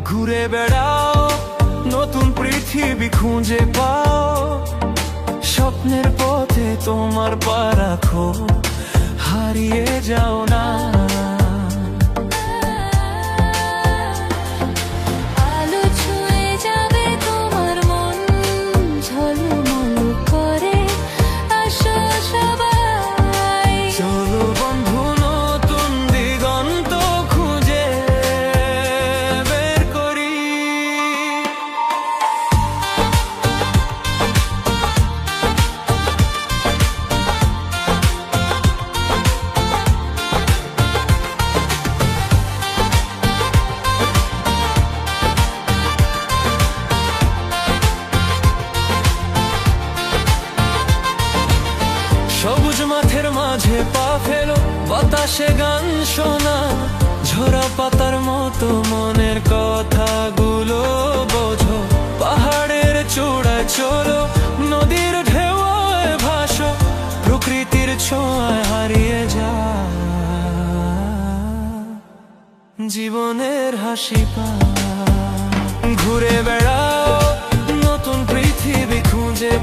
ঘুরে বেড়াও, নতুন পৃথিবী খুঁজে পাও। স্বপ্নের পথে তোমার পা রাখো, হারিয়ে যাও না। আলো ছুঁয়ে যাবে তোমার মন, ঝলমল করে আসো সবাই। চলো বন্ধু, নতুন দিগন্ত খুঁজে বের করি। সবুজ মাঠের মাঝে পা ফেলো, বাতাসে গান শোনা, ঝরা পাতার মতো মনের কথাগুলো বোঝো। পাহাড়ের চূড়ায় চলো, নদীর ঢেউয়ে ভাসো, প্রকৃতির ছোঁয়ায় হারিয়ে যা। জীবনের হাসি পা ঘুরে বেড়াও, নতুন পৃথিবী খুঁজে